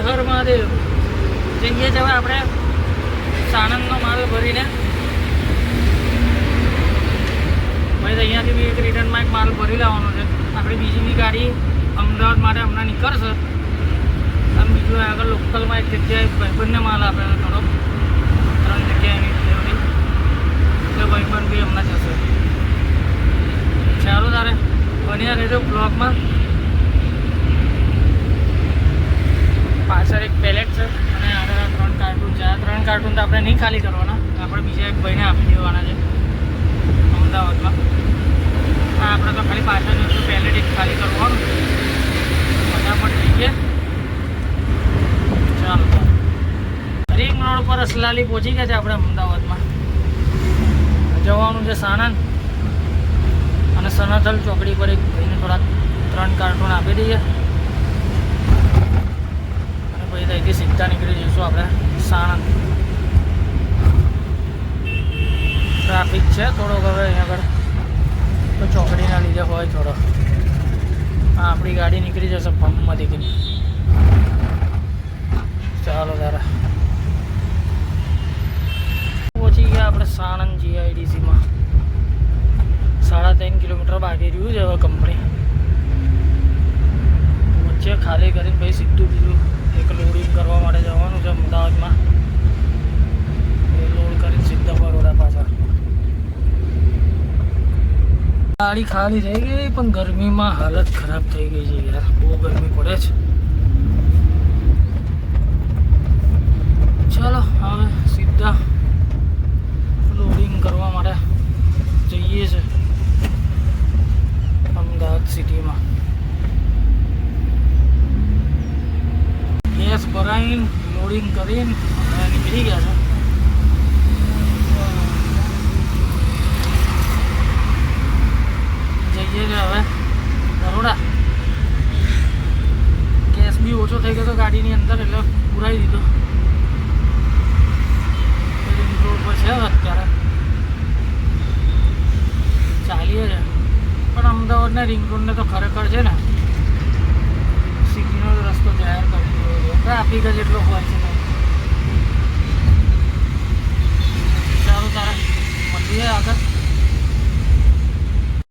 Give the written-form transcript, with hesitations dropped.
હર મહાદેવ. જઈએ જ હવે આપણે સાણંદનો માલ ભરીને. ભાઈ અહીંયાથી બી એક રિટર્નમાં એક માલ ભરી લાવવાનો છે. આપણી બીજી બી ગાડી અમદાવાદ માટે હમણાં નીકળશે. આમ બીજું આગળ લોકલમાં એક જગ્યાએ ભાઈબંધને માલ આપેલો થોડો 3 જગ્યાએ ડિલિવરી. એટલે ભાઈબંધ બી હમણાં જશે. ચાલો તારે બન્યા રહેજો બ્લોગમાં. પાછળ એક પેલેટ છે અને આગળ 3 કાર્ટૂન છે. આ 3 કાર્ટૂન તો આપણે નહીં ખાલી કરવાના, આપણે બીજા એક ભાઈને આપી દેવાના છે અમદાવાદમાં. હા, આપણે તો ખાલી પાછળનું પેલેટ એક ખાલી કરવાનું. ફટાફટ જઈએ. ચાલો રિંગ રોડ પર અસલાલી પહોંચી ગયા છે આપણે અમદાવાદમાં. જવાનું છે સાણંદ અને સનાથલ ચોકડી પર એક ભાઈને થોડાક 3 કાર્ટૂન આપી દઈએ અને પછી ત્યાંથી સીધા નીકળી જઈશું આપણે સાણંદ. ટ્રાફિક છે થોડોક હવે અહીંયા આગળ, તો ચોકડીના લીધે હોય થોડો. હા, આપણી ગાડી નીકળી જશે પંપમાંથી. ચાલો તારા પહોંચી ગયા આપણે સાણંદ જીઆઈડીસીમાં. 3.5 કિલોમીટર બાકી રહ્યું છે હવે કંપની. વચ્ચે ખાલી કરીને ભાઈ સીધું બીજું એક લોડિંગ કરવા માટે જવાનું છે અમદાવાદમાં. એ લોડ કરીને સીધા બરોડા પાછળ. ગાડી ખાલી થઈ ગઈ પણ ગરમીમાં હાલત ખરાબ થઈ ગઈ છે યાર. બહુ ગરમી પડે છે. ચાલો હવે સીધા લોડિંગ કરવા માટે જઈએ છે અમદાવાદ સિટીમાં. ગેસ ભરાઈને લોડિંગ કરીને નીકળી ગયા છે. જઈએ છે હવે બરોડા. ગેસ બી ઓછો થઈ ગયો હતો ગાડીની અંદર એટલે પુરાઈ દીધો. રોડ પર છે અત્યારે ચાલીએ છે પણ અમદાવાદના રિંગ રોડને તો ખરેખર છે ને સિટીનો રસ્તો જાહેર કરી દેવો છે. ટ્રાફિક જ એટલો હોય છે ને. ચાલો તારે મળીએ આગળ.